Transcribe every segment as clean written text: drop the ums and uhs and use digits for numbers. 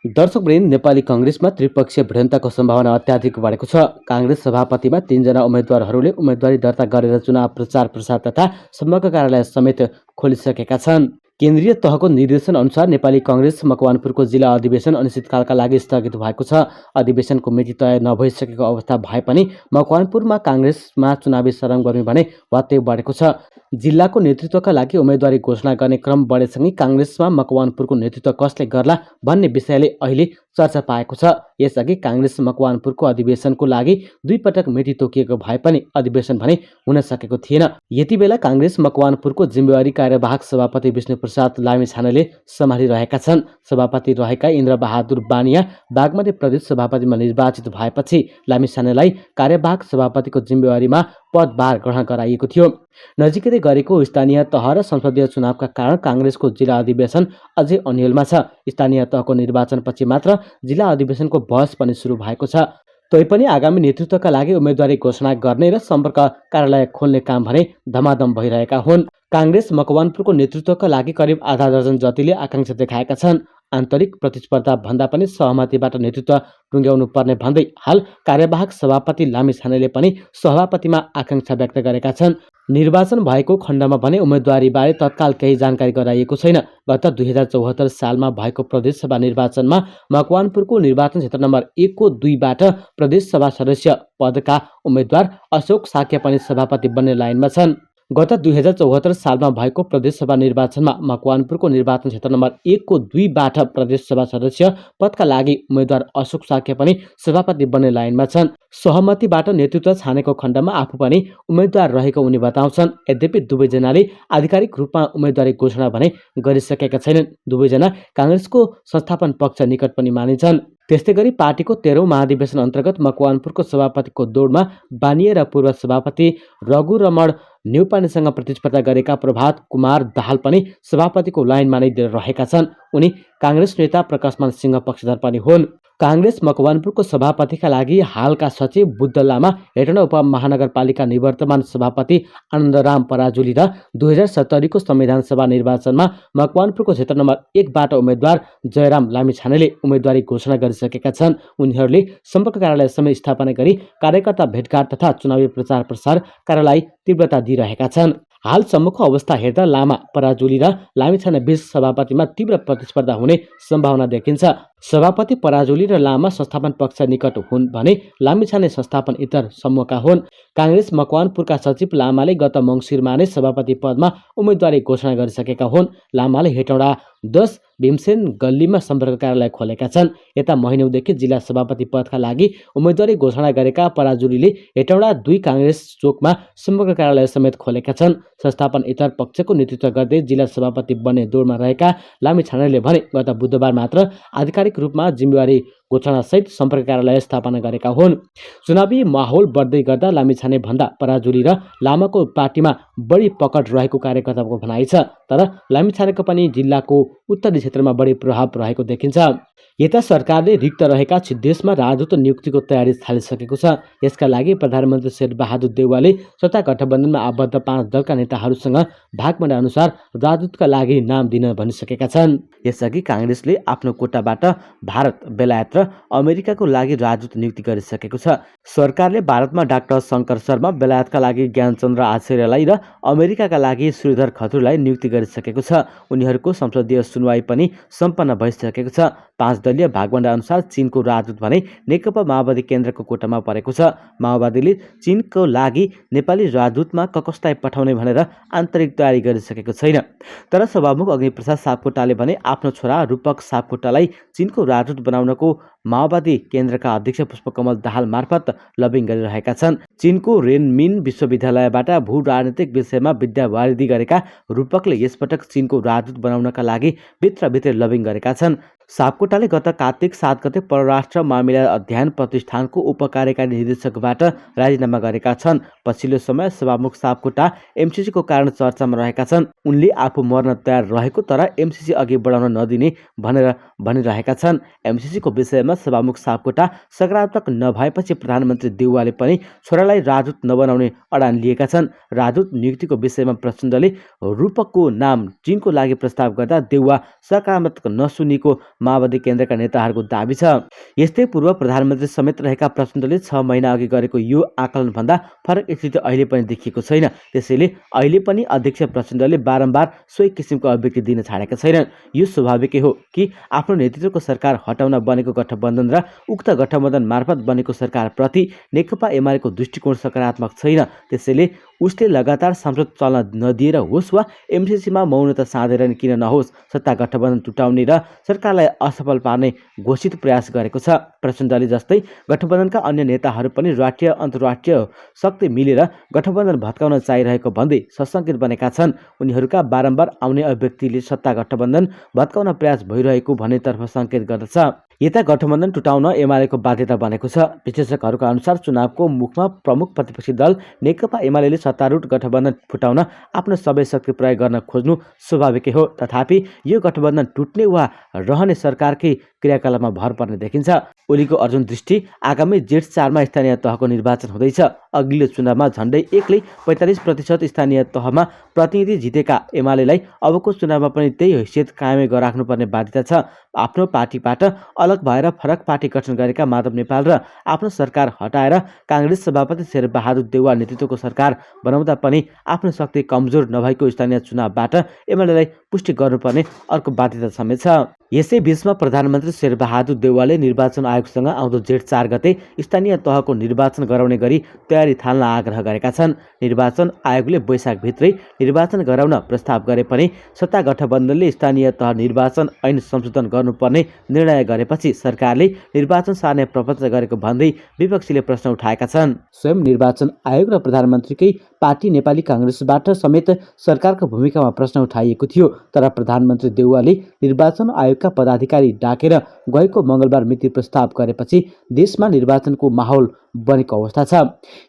दर्शकवृन्द, नेपाली कांग्रेसमा त्रिपक्षीय भिडन्तको सम्भावना अत्याधिक बढेको छ। कांग्रेस सभापतिमा 3 जना उम्मेद्वारहरूले उम्मेदवारी दर्ता गरेर चुनाव प्रचार प्रसार तथा समग्र कार्यालय समेत खोलिसकेका छन्। केन्द्रीय तहको निर्देशन अनुसार नेपाली कांग्रेस मकवानपुरको जिल्ला अधिवेशन अनिश्चितकालका लागि स्थगित भएको छ। अधिवेशनको मिति तय नभइसकेको अवस्था भए पनि मकवानपुरमा कांग्रेसमा चुनावी सरगर्मी भने वात्तै बढेको छ। जिल्लाको नेतृत्वका लागि उम्मेदवारी घोषणा गर्ने क्रम बढेसँगै कांग्रेसमा मकवानपुरको नेतृत्व कसले गर्ला भन्ने विषयले अहिले चर्चा पाएको छ। यसअघि कांग्रेस मकवानपुरको अधिवेशनको लागि 2 पटक मिति तोकिएको भए पनि अधिवेशन भने हुन सकेको थिएन। यति बेला कांग्रेस मकवानपुरको जिम्मेवारी कार्यवाहक सभापति विष्णुप्रसाद लामिछानेले सम्हालिरहेका छन्। सभापति रहेका इन्द्रबहादुर बानिया बागमती प्रदेश सभापतिमा निर्वाचित भएपछि लामिछानेलाई कार्यवाहक सभापतिको जिम्मेवारीमा पदभार ग्रहण गराइएको थियो। नजिकै गरेको स्थानीय तह र संसदीय चुनावका कारण कांग्रेसको जिल्ला अधिवेशन अझै अनियलमा छ। स्थानीय तहको निर्वाचनपछि मात्र जिल्ला अधिवेशनको बहस पनि सुरु भएको छ। तैपनि आगामी नेतृत्वका लागि उम्मेदवारी घोषणा गर्ने र सम्पर्क कार्यालय खोल्ने काम भने धमाधम भइरहेका हुन्। कांग्रेस मकवानपुरको नेतृत्वका लागि करिब आधा दर्जन जतिले आकांक्षा देखाएका छन्। आन्तरिक प्रतिस्पर्धा भन्दा पनि सहमतिबाट नेतृत्व टुङ्ग्याउनु पर्ने भन्दै हाल कार्यवाहक सभापति लामिछानेले पनि सभापतिमा आकांक्षा व्यक्त गरेका छन्। निर्वाचन भएको खण्डमा भने उम्मेदवारीबारे तत्काल केही जानकारी गराइएको छैन। गत 2074 सालमा भएको प्रदेशसभा निर्वाचनमा मकवानपुरको निर्वाचन क्षेत्र नम्बर 1 को 2 बाट प्रदेशसभा सदस्य पदका उम्मेद्वार अशोक साक्य पनि सभापति बन्ने लाइनमा छन्। गत 2074 सालमा भएको प्रदेशसभा निर्वाचनमा मकवानपुरको निर्वाचन क्षेत्र नम्बर 1 को 2 बाट प्रदेशसभा सदस्य पदका लागि उम्मेद्वार अशोक साक्य पनि सभापति बन्ने लाइनमा छन्। सहमतिबाट नेतृत्व छानेको खण्डमा आफू पनि उम्मेद्वार रहेको उनी बताउँछन्। यद्यपि दुवैजनाले आधिकारिक रूपमा उम्मेदवारी घोषणा भने गरिसकेका छैनन्। दुवैजना कांग्रेसको संस्थापन पक्ष निकट पनि मानिन्छन्। त्यस्तै गरी पार्टीको 13औं महाधिवेशन अन्तर्गत मकवानपुरको सभापतिको दौडमा बानिए र पूर्व सभापति रघु रमण न्यौपानेसँग प्रतिस्पर्धा गरेका प्रभात कुमार दाहाल पनि सभापतिको लाइनमा नै रहेका छन्। उनी कांग्रेस नेता प्रकाशमान सिंह पक्षधर पनि हुन्। कांग्रेस मकवानपुरको सभापतिका लागि हालका सचिव बुद्ध लामा, हेटौँडा उपमहानगरपालिका निवर्तमान सभापति आनन्दराम पराजुली र 2070 को संविधान सभा निर्वाचनमा मकवानपुरको क्षेत्र नम्बर 1 बाट उम्मेद्वार जयराम लामिछानेले उम्मेदवारी घोषणा गरिसकेका छन्। उनीहरूले सम्पर्क कार्यालय समेत स्थापना गरी कार्यकर्ता भेटघाट तथा चुनावी प्रचार प्रसार कार्यलाई तीव्रता दिइरहेका छन्। हालसम्मको अवस्था हेर्दा लामा, पराजुली र लामिछाने बीच सभापतिमा तीव्र प्रतिस्पर्धा हुने सम्भावना देखिन्छ। सभापति पराजुली र लामा संस्थापन पक्ष निकट हुन् भने लामिछाने संस्थापन इतर समूहका हुन्। कांग्रेस मकवानपुरका सचिव लामाले गत मङ्सिरमा नै सभापति पदमा उम्मेदवारी घोषणा गरिसकेका हुन्। लामाले हेटौँडा 10 भीमसेन गल्लीमा सम्पर्क कार्यालय खोलेका छन्। यता महिनौदेखि जिल्ला सभापति पदका लागि उम्मेदवारी घोषणा गरेका पराजुलीले हेटौँडा 2 कांग्रेस चोकमा सम्पर्क कार्यालय समेत खोलेका छन्। संस्थापन इतर पक्षको नेतृत्व गर्दै जिल्ला सभापति बन्ने दौडमा रहेका लामिछानेले भने गत बुधबार मात्र आधिकारिक रूपमा जिम्मेवारी घोषणासहित सम्पर्क कार्यालय स्थापना गरेका हुन्। चुनावी माहौल बढ्दै गर्दा लामिछाने भन्दा पराजुली र लामाको पार्टीमा बढी पकड रहेको कार्यकर्ताको भनाइ छ। तर लामिछानेको पनि जिल्लाको उत्तरी क्षेत्रमा बढी प्रभाव रहेको देखिन्छ। यता सरकारले रिक्त रहेका देशमा राजदूत नियुक्तिको तयारी थालिसकेको छ। यसका लागि प्रधानमन्त्री शेरबहादुर देउवाले सत्ता गठबन्धनमा आबद्ध 5 दलका नेताहरूसँग भागबण्डा अनुसार राजदूतका लागि नाम दिन भनिसकेका छन्। यसअघि कांग्रेसले आफ्नो कोटाबाट भारत, बेलायत र अमेरिकाको लागि राजदूत नियुक्ति गरिसकेको छ। सरकारले भारतमा डाक्टर शङ्कर शर्मा, बेलायतका लागि ज्ञानचन्द्र आचार्यलाई र अमेरिकाका लागि श्रीधर खत्रीलाई नियुक्ति गरिसकेको छ। उनीहरूको संसदीय सुनवाई पनि सम्पन्न भइसकेको छ। 5 दलीय भागबण्डा अनुसार चीनको राजदूत भने नेकपा माओवादी केन्द्रको कोटामा परेको छ। माओवादीले चीनको लागि नेपाली राजदूतमा कसलाई पठाउने भनेर आन्तरिक तयारी गरिसकेको छैन। तर सभामुख अग्निप्रसाद सापकोटाले भने आफ्नो छोरा रूपक सापकोटालाई चीनको राजदूत बनाउनको माओवादी केन्द्रका अध्यक्ष पुष्पकमल दाहाल मार्फत लबिङ गरिरहेका छन्। चीनको रेनमिन विश्वविद्यालयबाट भू राजनीतिक विषयमा विद्यावारिधि गरेका रूपकले यसपटक चीनको राजदूत बनाउनका लागि भित्रभित्रै लबिङ गरेका छन्। सापकोटाले गत कार्तिक 7 गते परराष्ट्र मामिला अध्ययन प्रतिष्ठानको उपकार्यकारी निर्देशकबाट राजीनामा गरेका छन्। पछिल्लो समय सभामुख सापकोटा एमसीसीको कारण चर्चामा रहेका छन्। उनले आफू मर्न तयार रहेको तर एमसीसी अघि बढाउन नदिने भनेर भनिरहेका छन्। एमसीसीको विषयमा विवादमा सभामुख सापकोटा सकारात्मक नभएपछि प्रधानमन्त्री देउवाले पनि छोरालाई राजदूत नबनाउने अडान लिएका छन्। राजदूत नियुक्तिको विषयमा प्रचण्डले रूपकको नाम चीनको लागि प्रस्ताव गर्दा देउवा सकारात्मक नसुनेको माओवादी केन्द्रका नेताहरूको दाबी छ। यस्तै पूर्व प्रधानमन्त्री समेत रहेका प्रचण्डले 6 महिना अघि गरेको यो आकलनभन्दा फरक स्थिति अहिले पनि देखिएको छैन। त्यसैले अहिले पनि अध्यक्ष प्रचण्डले बारम्बार सोही किसिमको अभिव्यक्ति दिन छाडेका छैनन्। यो स्वाभाविकै हो कि आफ्नो नेतृत्वको सरकार हटाउन बनेको गठबन्धन र उक्त गठबन्धन मार्फत बनेको सरकारप्रति नेकपा एमालेको दृष्टिकोण सकारात्मक छैन। त्यसैले उसले लगातार संसद चल्न नदिएर होस् वा एमसिसीमा मौनता साधेर किन नहोस् सत्ता गठबन्धन टुटाउने र सरकारलाई असफल पार्ने घोषित प्रयास गरेको छ। प्रचण्डले जस्तै गठबन्धनका अन्य नेताहरू पनि राष्ट्रिय अन्तर्राष्ट्रिय शक्ति मिलेर गठबन्धन भत्काउन चाहिरहेको भन्दै सशङ्कित बनेका छन्। उनीहरूका बारम्बार आउने अभिव्यक्तिले सत्ता गठबन्धन भत्काउन प्रयास भइरहेको भन्नेतर्फ सङ्केत गर्दछ। यता गठबन्धन टुटाउन एमालेको बाध्यता बनेको छ। विश्लेषकहरूका अनुसार चुनावको मुखमा प्रमुख प्रतिपक्षी दल नेकपा एमालेले सत्तारूढ गठबन्धन फुटाउन आफ्नो सबै शक्ति प्रयोग गर्न खोज्नु स्वाभाविकै हो। तथापि यो गठबन्धन टुट्ने वा रहने सरकारकै क्रियाकलापमा भर पर्ने देखिन्छ। ओलीको अर्जुन दृष्टि आगामी जेठ 4 मा स्थानीय तहको निर्वाचन हुँदैछ। अघिल्लो चुनावमा झन्डै एकले 45% स्थानीय तहमा प्रतिनिधि जितेका एमालेलाई अबको चुनावमा पनि त्यही हैसियत कायमै राख्नुपर्ने बाध्यता छ। आफ्नो पार्टीबाट अलग भएर फरक पार्टी गठन गरेका माधव नेपाल र आफ्नो सरकार हटाएर काङ्ग्रेस सभापति शेरबहादुर देउवा नेतृत्वको सरकार बनाउँदा पनि आफ्नो शक्ति कमजोर नभएको स्थानीय चुनावबाट एमालेलाई पुष्टि गर्नुपर्ने अर्को बाध्यता समेत छ। यसै बीचमा प्रधानमन्त्री शेरबहादुर देउवाले निर्वाचन आयोगसँग आउँदो जेठ 4 गते स्थानीय तहको निर्वाचन गराउने गरी तयारी थाल्न आग्रह गरेका छन्। निर्वाचन आयोगले वैशाखभित्रै निर्वाचन गराउन प्रस्ताव गरे पनि सत्ता गठबन्धनले स्थानीय तह निर्वाचन ऐन संशोधन गर्नुपर्ने निर्णय गरेपछि सरकारले निर्वाचन सार्ने प्रपत्र गरेको भन्दै विपक्षीले प्रश्न उठाएका छन्। स्वयं निर्वाचन आयोग र प्रधानमन्त्रीकै पार्टी नेपाली काङ्ग्रेसबाट समेत सरकारको भूमिकामा प्रश्न उठाइएको थियो। तर प्रधानमन्त्री देउवाले निर्वाचन आयोगका पदाधिकारी डाकेर गएको मङ्गलबार मिति प्रस्ताव गरेपछि देशमा निर्वाचनको माहौल बनेको अवस्था छ।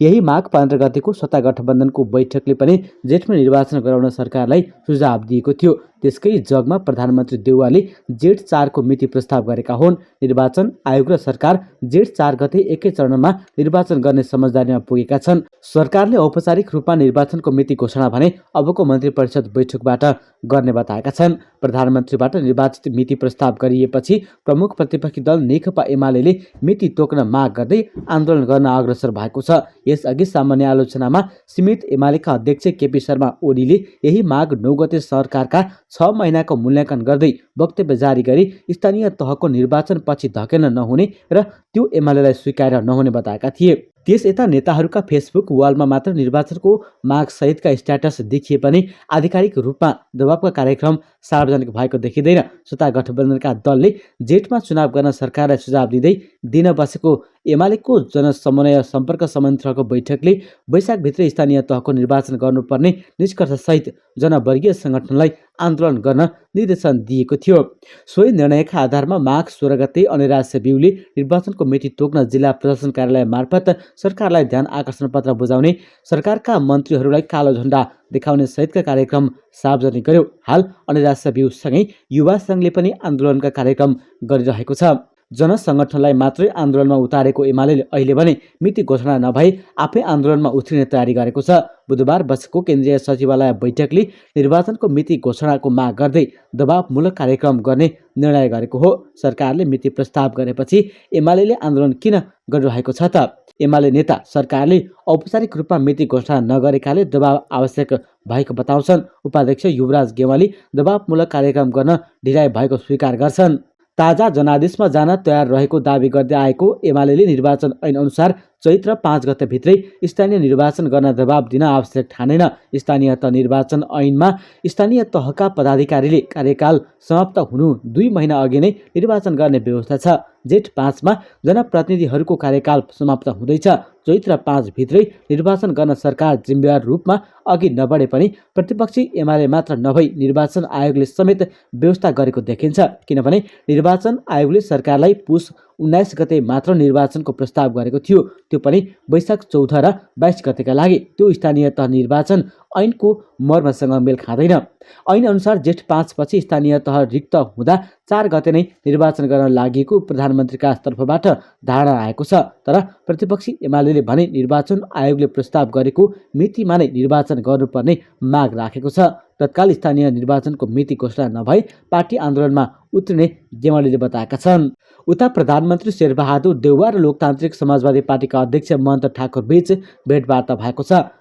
यही माघ 15 गतेको सत्ता गठबन्धनको बैठकले पनि जेठमा निर्वाचन गराउन सरकारलाई सुझाव दिएको थियो। त्यसकै जगमा प्रधानमन्त्री देउवाले जेठ 4 को मिति प्रस्ताव गरेका हुन्। निर्वाचन आयोग र सरकार जेठ 4 गते एकै चरणमा निर्वाचन गर्ने समझदारीमा पुगेका छन्। सरकारले औपचारिक रूपमा निर्वाचनको मिति घोषणा भने अबको मन्त्री परिषद बैठकबाट गर्ने बताएका छन्। प्रधानमन्त्रीबाट निर्वाचित मिति प्रस्ताव गरिएपछि प्रमुख प्रतिपक्षी दल नेकपा एमालेले मिति तोक्न माग गर्दै आन्दोलन गर्न अग्रसर भएको छ। यसअघि सामान्य आलोचनामा सीमित एमालेका अध्यक्ष केपी शर्मा ओलीले यही माघ 9 गते सरकारका 6 महिनाको मूल्याङ्कन गर्दै वक्तव्य जारी गरी स्थानीय तहको निर्वाचन पछि धकेल्न नहुने र त्यो एमालेलाई स्वीकार्य नहुने बताएका थिए। त्यस यता नेताहरूका फेसबुक वालमा मात्र निर्वाचनको माग सहितका स्ट्याटस देखिए पनि आधिकारिक रूपमा दबावका कार्यक्रम सार्वजनिक भएको देखिँदैन। सत्ता गठबन्धनका दलले जेठमा चुनाव गर्न सरकारलाई सुझाव दिँदै दिन बसेको एमालेको जनसमन्वय सम्पर्क संयन्त्रको बैठकले वैशाखभित्रै स्थानीय तहको निर्वाचन गर्नुपर्ने निष्कर्षसहित जनवर्गीय सङ्गठनलाई आन्दोलन गर्न निर्देशन दिएको थियो। सोही निर्णयका आधारमा माघ 16 गते अनिराज सेब्युले निर्वाचनको मिति तोक्न जिल्ला प्रशासन कार्यालय मार्फत सरकारलाई ध्यान आकर्षण पत्र बुझाउने, सरकारका मन्त्रीहरूलाई कालो झण्डा देखाउने सहितका कार्यक्रम सार्वजनिक गर्यो। हाल अनिराज सेब्युसँगै युवा सङ्घले पनि आन्दोलनका कार्यक्रम गरिरहेको छ। जनसङ्गठनलाई मात्रै आन्दोलनमा उतारेको एमालेले अहिले भने मिति घोषणा नभई आफै आन्दोलनमा उत्रिने तयारी गरेको छ। बुधबार बसेको केन्द्रीय सचिवालय बैठकले निर्वाचनको मिति घोषणाको माग गर्दै दबावमूलक कार्यक्रम गर्ने निर्णय गरेको हो। सरकारले मिति प्रस्ताव गरेपछि एमालेले आन्दोलन किन गरिरहेको छ त? एमाले नेता सरकारले औपचारिक रूपमा मिति घोषणा नगरेकाले दबाव आवश्यक भएको बताउँछन्। उपाध्यक्ष युवराज गेवाली दबावमूलक कार्यक्रम गर्न ढिलाइ भएको स्वीकार गर्छन्। ताजा जनादेशमा जान तयार रहेको दावी गर्दै आएको एमालेले निर्वाचन ऐन अनुसार चैत्र 5 गतेभित्रै स्थानीय निर्वाचन गर्न दबाव दिन आवश्यक ठानेन। स्थानीय तह निर्वाचन ऐनमा स्थानीय तहका पदाधिकारीले कार्यकाल समाप्त हुनु 2 महिना अघि नै निर्वाचन गर्ने व्यवस्था छ। जेठ 5 मा जनप्रतिनिधिहरूको कार्यकाल समाप्त हुँदैछ। चैत्र 5 भित्रै निर्वाचन गर्न सरकार जिम्मेवार रूपमा अघि नबढे पनि प्रतिपक्षी एमाले मात्र नभई निर्वाचन आयोगले समेत व्यवस्था गरेको देखिन्छ। किनभने निर्वाचन आयोगले सरकारलाई पुस 19 गते मात्र निर्वाचनको प्रस्ताव गरेको थियो, त्यो पनि वैशाख 14 र 22 गतेका लागि। त्यो स्थानीय तह निर्वाचन ऐनको मर्मसँग मेल खाँदैन। ऐन अनुसार जेठ 5 पछि स्थानीय तह रिक्त हुँदा 4 गते नै निर्वाचन गर्न लागेको प्रधानमन्त्रीका तर्फबाट धारणा आएको छ। तर प्रतिपक्षी एमाले भने निर्वाचन आयोगले प्रस्ताव गरेको मितिमा नै निर्वाचन गर्नुपर्ने माग राखेको छ। तत्काल स्थानीय निर्वाचनको मिति घोषणा नभई पार्टी आन्दोलनमा उत्रिने गेवालीले बताएका छन्। उता प्रधानमन्त्री शेरबहादुर देउवा र लोकतान्त्रिक समाजवादी पार्टीका अध्यक्ष महन्त ठाकुर बीच भेटवार्ता भएको छ।